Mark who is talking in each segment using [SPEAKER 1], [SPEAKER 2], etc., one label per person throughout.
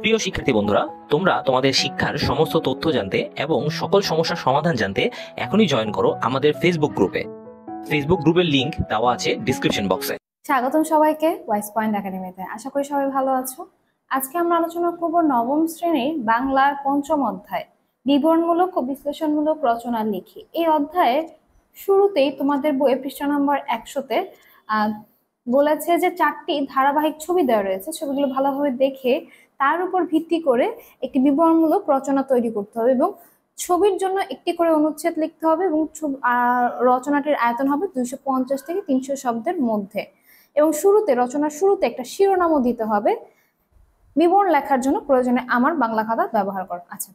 [SPEAKER 1] প্রিয় শিক্ষার্থী বন্ধুরা, তোমরা তোমাদের শিক্ষার সমস্ত তথ্য জানতে এবং সকল সমস্যার সমাধান জানতে এখনই জয়েন করো আমাদের ফেসবুক গ্রুপে। ফেসবুক গ্রুপের লিংক দেওয়া আছে ডিসক্রিপশন বক্সে।
[SPEAKER 2] স্বাগতম সবাইকে ওয়াইস পয়েন্ট একাডেমিতে। আশা করি সবাই ভালো আছো। আজকে আমরা আলোচনা করব নবম শ্রেণীর বাংলার পঞ্চম অধ্যায় বিবরণমূলক ও বিশ্লেষণমূলক রচনা লিখি। এই অধ্যায়ের শুরুতেই তোমাদের বইয়ের পৃষ্ঠা নম্বর 100-তে বলেছে যে 4টি ধারাবাহিক ছবি দেওয়া রয়েছে। ছবিগুলো ভালোভাবে দেখে তার উপর ভিত্তি করে একটি বিবরণমূলক রচনা তৈরি করতে হবে এবং ছবির জন্য একটি করে অনুচ্ছেদ লিখতে হবে এবং রচনাটির আয়তন হবে 250 থেকে 300 শব্দের মধ্যে। এবং রচনার শুরুতে একটা শিরোনামও দিতে হবে। বিবরণ লেখার জন্য প্রয়োজনে আমার বাংলা খাতা ব্যবহার করা আছে।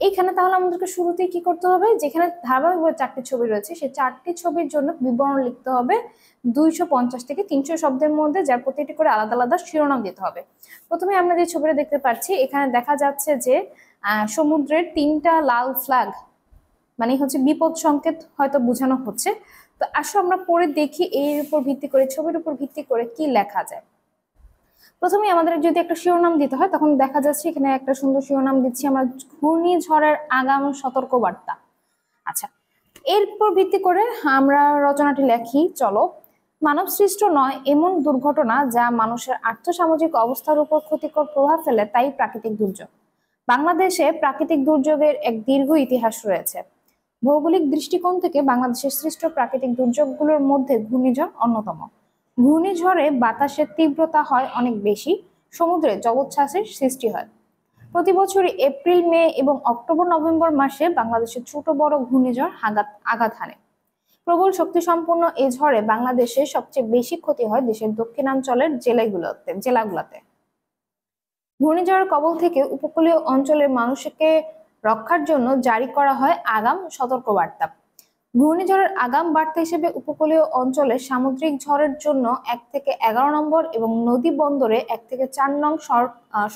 [SPEAKER 2] এইখানে তাহলে আমাদেরকে শুরুতেই কি করতে হবে, যেখানে ধারাবাহিকভাবে 4টি ছবি রয়েছে সেই 4টি ছবির জন্য বিবরণ লিখতে হবে 250 থেকে 300 শব্দের মধ্যে, যার প্রতিটি করে আলাদা আলাদা শিরোনাম দিতে হবে। প্রথমে আমরা যে ছবিটা দেখতে পাচ্ছি, এখানে দেখা যাচ্ছে যে সমুদ্রের 3টা লাল ফ্ল্যাগ মানে হচ্ছে বিপদ সংকেত হয়তো বোঝানো হচ্ছে। তো আসো আমরা পড়ে দেখি এর উপর ভিত্তি করে, ছবির উপর ভিত্তি করে কি লেখা যায়। প্রথমে আমাদের যদি একটা শিরোনাম দিতে হয়, তখন দেখা যাচ্ছে এখানে একটা সুন্দর শিরোনাম দিচ্ছি আমরা, ঘূর্ণিঝড়ের আগাম সতর্কবার্তা। আচ্ছা, এরপর ভিত্তি করে আমরা রচনাটি লেখি। চলো। মানব সৃষ্ট নয় এমন দুর্ঘটনা যা মানুষের আর্থসামাজিক অবস্থার উপর ক্ষতিকর প্রভাব ফেলে, তাই প্রাকৃতিক দুর্যোগ। বাংলাদেশে প্রাকৃতিক দুর্যোগের এক দীর্ঘ ইতিহাস রয়েছে। ভৌগোলিক দৃষ্টিকোণ থেকে বাংলাদেশের সৃষ্ট প্রাকৃতিক দুর্যোগগুলোর মধ্যে ঘূর্ণিঝড় অন্যতম। ঘূর্ণিঝড়ে বাতাসের তীব্রতা হয় অনেক বেশি, সমুদ্রে জলোচ্ছ্বাসের সৃষ্টি হয়। প্রতি বছরই এপ্রিল, মে এবং অক্টোবর, নভেম্বর মাসে বাংলাদেশে ছোট বড় ঘূর্ণিঝড় আঘাত হানে। প্রবল শক্তি সম্পন্ন এই ঝড়ে বাংলাদেশে সবচেয়ে বেশি ক্ষতি হয় দেশের দক্ষিণাঞ্চলের জেলাগুলোতে। ঘূর্ণিঝড়ের কবল থেকে উপকূলীয় অঞ্চলের মানুষকে রক্ষার জন্য জারি করা হয় আগাম সতর্কবার্তা। ঘূর্ণিঝড়ের আগাম বার্তা হিসেবে উপকূলীয় অঞ্চলে সামুদ্রিক ঝড়ের জন্য 1 থেকে 11 নম্বর এবং নদী বন্দরে 1 থেকে 4 নং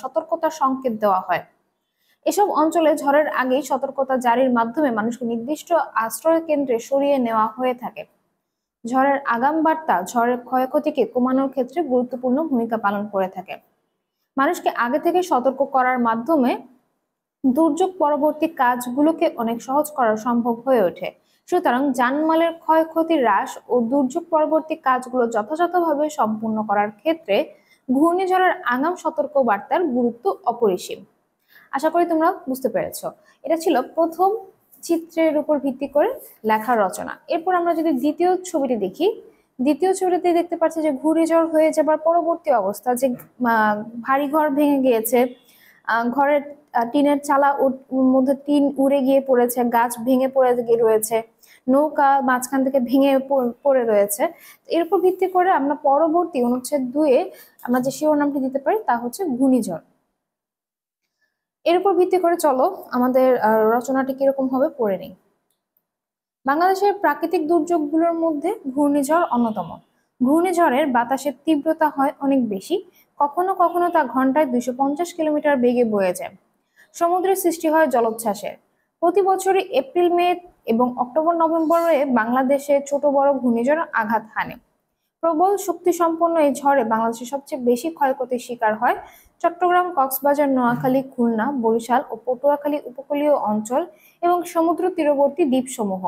[SPEAKER 2] সতর্কতা সংকেত দেওয়া হয়। এসব অঞ্চলে ঝড়ের আগেই সতর্কতা জারির মাধ্যমে মানুষকে নির্দিষ্ট আশ্রয় কেন্দ্রে সরিয়ে নেওয়া হয়ে থাকে। ঝড়ের আগাম বার্তা ঝড়ের ক্ষয়ক্ষতিকে কমানোর ক্ষেত্রে গুরুত্বপূর্ণ ভূমিকা পালন করে থাকে। মানুষকে আগে থেকে সতর্ক করার মাধ্যমে দুর্যোগ পরবর্তী কাজগুলোকে অনেক সহজ করা সম্ভব হয়ে ওঠে। সুতরাং জানমালের ক্ষয়ক্ষতি হ্রাস ও দুর্যোগ পরবর্তী কাজগুলো যথাযথভাবে সম্পূর্ণ করার ক্ষেত্রে ঘূর্ণিঝড়ের আগাম সতর্ক বার্তার গুরুত্ব অপরিসীম। আশা করি তোমরা বুঝতে পেরেছো। এটা ছিল প্রথম চিত্রের উপর ভিত্তি করে লেখার রচনা। এরপর আমরা যদি দ্বিতীয় ছবিটি দেখি, দ্বিতীয় ছবিতে দেখতে পাচ্ছি যে ঘূর্ণিঝড় হয়ে যাবার পরবর্তী অবস্থা, যে ভারী ঘর ভেঙে গিয়েছে, ঘরের টিনের চালা মধ্যে টিন উড়ে গিয়ে পড়েছে, গাছ ভেঙে পড়ে গিয়ে রয়েছে, নৌকা মাঝখান থেকে ভেঙে পড়ে রয়েছে। এরপর ভিত্তি করে আমরা পরবর্তী অনুচ্ছেদ 2-এ আমরা যে শিরোনামটি দিতে পারি তা হচ্ছে ঘূর্ণিঝড়। এর উপর ভিত্তি করে চলো আমাদের রচনাটি কিরকম হবে পড়ে নেই। বাংলাদেশের প্রাকৃতিক দুর্যোগগুলোর মধ্যে ঘূর্ণিঝড় অন্যতম। ঘূর্ণিঝড়ের বাতাসের তীব্রতা হয় অনেক বেশি, কখনো কখনো তা ঘন্টায় 250 কিলোমিটার বেগে বয়ে যায়। সমুদ্রের সৃষ্টি হয় জলোচ্ছ্বাসের। প্রতি বছরই এপ্রিল, মে এবং অক্টোবর, নভেম্বরে বাংলাদেশে ছোট বড় ঘূর্ণিঝড় আঘাত হানে। প্রবল শক্তি সম্পন্ন এই ঝড়ে বাংলাদেশের সবচেয়ে বেশি ক্ষয়ক্ষতির শিকার হয় চট্টগ্রাম, কক্সবাজার, নোয়াখালী, খুলনা, বরিশাল ও পটুয়াখালী উপকূলীয় অঞ্চল এবং সমুদ্র তীরবর্তী দ্বীপসমূহ।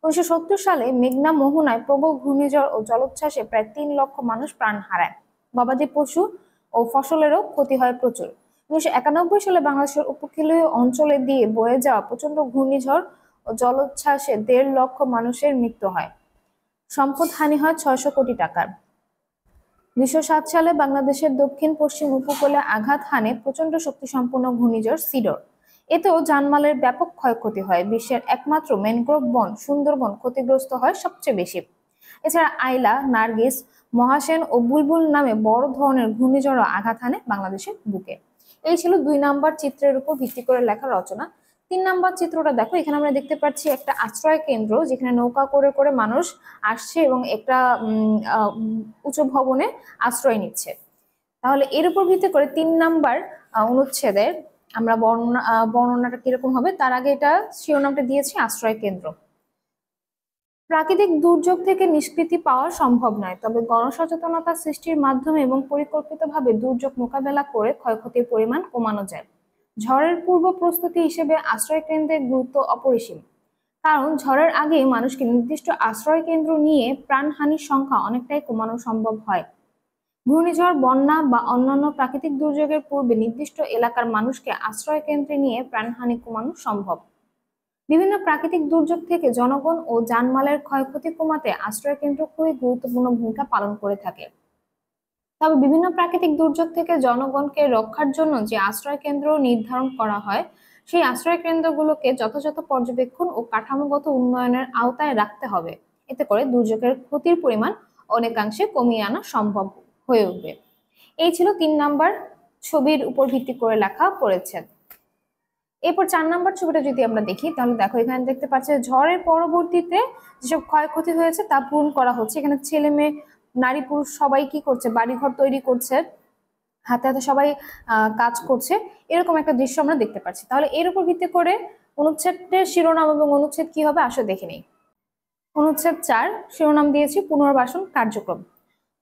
[SPEAKER 2] 1970 সালে মেঘনা মোহনায় প্রবল ঘূর্ণিঝড় ও জলোচ্ছ্বাসে প্রায় 3 লক্ষ মানুষ প্রাণ হারায়। গবাদি পশু ও ফসলেরও ক্ষতি হয় প্রচুর। 1991 সালে বাংলাদেশের উপকূলীয় অঞ্চলে দিয়ে বয়ে যাওয়া প্রচন্ড ঘূর্ণিঝড় ও জলোচ্ছ্বাসে 1.5 লক্ষ মানুষের মৃত্যু হয়। সম্পদ হানি হয় 600 কোটি টাকার। 2007 সালে বাংলাদেশের দক্ষিণ পশ্চিম উপকূলে আঘাত হানে প্রচন্ড শক্তিসম্পন্ন ঘূর্ণিঝড় সিডর। এতেও জানমালের ব্যাপক ক্ষয়ক্ষতি হয়। বিশ্বের একমাত্র ম্যানগ্রোভ বন সুন্দরবন ক্ষতিগ্রস্ত হয় সবচেয়ে বেশি। এছাড়া আইলা, নার্গিস, মহাসেন ও বুলবুল নামে বড় ধরনের ঘূর্ণিঝড় আঘাত হানে বাংলাদেশের বুকে। এই ছিল 2 নাম্বার চিত্রের উপর ভিত্তি করে লেখা রচনা। 3 নাম্বার চিত্রটা দেখো, এখানে আমরা দেখতে পাচ্ছি একটা আশ্রয় কেন্দ্র, যেখানে নৌকা করে করে মানুষ আসছে এবং একটা উঁচু ভবনে আশ্রয় নিচ্ছে। তাহলে এর উপর ভিত্তি করে 3 নাম্বার অনুচ্ছেদের আমরা বর্ণনাটা কিরকম হবে, তার আগে এটা শিরোনামটা দিয়েছি আশ্রয় কেন্দ্র। প্রাকৃতিক দুর্যোগ থেকে নিষ্কৃতি পাওয়া সম্ভব নয়, তবে গণসচেতনতা সৃষ্টির মাধ্যমে এবং পরিকল্পিতভাবে দুর্যোগ মোকাবেলা করে ক্ষয়ক্ষতির পরিমাণ কমানো যায়। ঝড়ের পূর্ব প্রস্তুতি হিসেবে আশ্রয় কেন্দ্রের গুরুত্ব অপরিসীম, কারণ ঝড়ের আগে মানুষকে নির্দিষ্ট আশ্রয় কেন্দ্র নিয়ে প্রাণহানির সংখ্যা অনেকটাই কমানো সম্ভব হয়। ঘূর্ণিঝড়, বন্যা বা অন্যান্য প্রাকৃতিক দুর্যোগের পূর্বে নির্দিষ্ট এলাকার মানুষকে আশ্রয় কেন্দ্রে নিয়ে প্রাণহানি কমানো সম্ভব। বিভিন্ন প্রাকৃতিক দুর্যোগ থেকে জনগণ ও জানমালের ক্ষয়ক্ষতি কমাতে আশ্রয় কেন্দ্র খুবই গুরুত্বপূর্ণ ভূমিকা পালন করে থাকে। তবে বিভিন্ন প্রাকৃতিক দুর্যোগ থেকে জনগণকে রক্ষার জন্য যে আশ্রয় কেন্দ্র নির্ধারণ করা হয়, সেই আশ্রয় কেন্দ্রগুলোকে যথাযথ পর্যবেক্ষণ ও কাঠামোগত উন্নয়নের আওতায় রাখতে হবে। এতে করে দুর্যোগের ক্ষতির পরিমাণ অনেকাংশে কমিয়ে আনা সম্ভব হয়ে উঠবে। এই ছিল 3 নাম্বার ছবির উপর ভিত্তি করে লেখা পড়েছেন। এরপর 4 নাম্বার ছবিটা যদি আমরা দেখি, তাহলে দেখো এখানে দেখতে পাচ্ছি ঝড়ের পরবর্তীতে যেসব ক্ষয়ক্ষতি হয়েছে তা পূরণ করা হচ্ছে। এখানে ছেলে মেয়ে, নারী পুরুষ সবাই কি করছে, বাড়িঘর তৈরি করছে, হাতে হাতে সবাই কাজ করছে, এরকম একটা দৃশ্য আমরা দেখতে পাচ্ছি। তাহলে এর উপর ভিত্তি করে অনুচ্ছেদের শিরোনাম এবং অনুচ্ছেদ কি হবে আসলে দেখে নেই। অনুচ্ছেদ 4 শিরোনাম দিয়েছি পুনর্বাসন কার্যক্রম।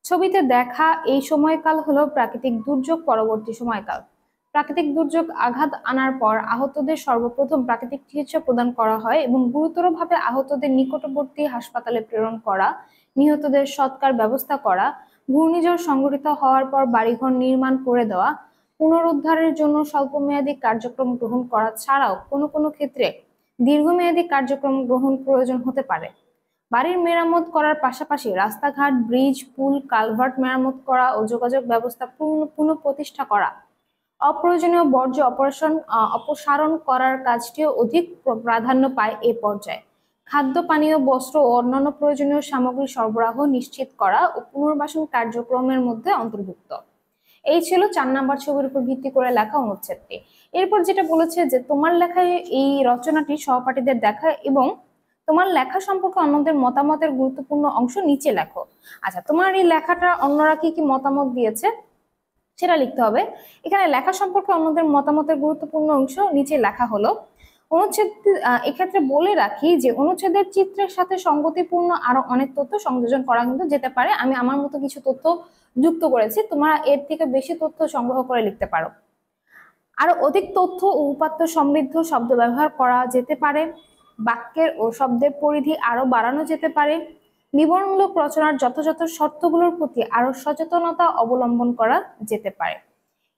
[SPEAKER 2] ছবিতে দেখা এই সময়কাল হলো প্রাকৃতিক দুর্যোগ পরবর্তী সময়কাল। প্রাকৃতিক দুর্যোগ আঘাত আনার পর আহতদের সর্বপ্রথম প্রাকৃতিক চিকিৎসা প্রদান করা হয় এবং গুরুতরভাবে আহতদের নিকটবর্তী হাসপাতালে প্রেরণ করা, নিহতদের সৎকার ব্যবস্থা করা, ঘূর্ণিঝড় সংঘটিত হওয়ার পর বাড়িঘর নির্মাণ করে দেওয়া, পুনরুদ্ধারের জন্য স্বল্পমেয়াদী কার্যক্রম গ্রহণ করা ছাড়াও কোনো কোনো ক্ষেত্রে দীর্ঘমেয়াদী কার্যক্রম গ্রহণ প্রয়োজন হতে পারে। বাড়ির মেরামত করার পাশাপাশি রাস্তাঘাট, ব্রিজ, পুল, কালভার্ট মেরামত করা ও যোগাযোগ ব্যবস্থা পুনঃপ্রতিষ্ঠা করা, অপ্রয়োজনীয় বর্জ্য অপসারণ করার কাজটিও অধিক প্রাধান্য পায় এ পর্যায়ে। খাদ্য, পানীয়, বস্ত্র ও অন্যান্য প্রয়োজনীয় সামগ্রী সরবরাহ নিশ্চিত করা ও পুনর্বাসন কার্যক্রমের মধ্যে অন্তর্ভুক্ত। এই ছিল 4 নাম্বার ছবির উপর ভিত্তি করে লেখা অনুচ্ছেদটি। এরপর যেটা বলেছে যে তোমার লেখায় এই রচনাটি সহপাঠীদের দেখা এবং তোমার লেখা সম্পর্কে অন্যদের মতামতের গুরুত্বপূর্ণ অংশ নিচে লেখো। আচ্ছা, তোমার এই লেখাটা অন্যরা কি কি মতামত দিয়েছে সেটা লিখতে হবে। এখানে লেখা সম্পর্কে অন্যদের মতামতের গুরুত্বপূর্ণ অংশ নিচে লেখা হলো। অনুচ্ছেদ এক্ষেত্রে বলে রাখি যে অনুচ্ছেদের চিত্রের সাথে সঙ্গতিপূর্ণ আরো অনেক তথ্য সংযোজন করা কিন্তু যেতে পারে। আমি আমার মতো কিছু তথ্য যুক্ত করেছি, তোমরা এর থেকে বেশি তথ্য সংগ্রহ করে লিখতে পারো। আরো অধিক তথ্য ও উপাত্ত সমৃদ্ধ শব্দ ব্যবহার করা যেতে পারে। বাক্যের ও শব্দের পরিধি আরো বাড়ানো যেতে পারে। বিবরণমূলক রচনার যথাযথ শর্তগুলোর প্রতি আরো সচেতনতা অবলম্বন করা যেতে পারে।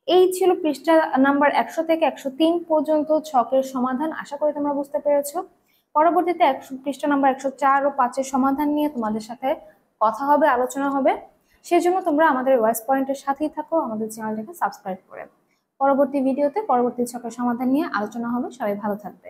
[SPEAKER 2] এই ছিল পৃষ্ঠা নাম্বার 100 থেকে 103 পর্যন্ত ছকের সমাধান। আশা করি তোমরা বুঝতে পেরেছো। পরবর্তীতে পৃষ্ঠা নাম্বার 104 ও 5 এর সমাধান নিয়ে তোমাদের সাথে কথা হবে, আলোচনা হবে। সেজন্য তোমরা আমাদের ভয়েস পয়েন্টের সাথেই থাকো, আমাদের চ্যানেলটাকে সাবস্ক্রাইব করে। পরবর্তী ভিডিওতে পরবর্তী ছকের সমাধান নিয়ে আলোচনা হবে। সবাই ভালো থাকবে।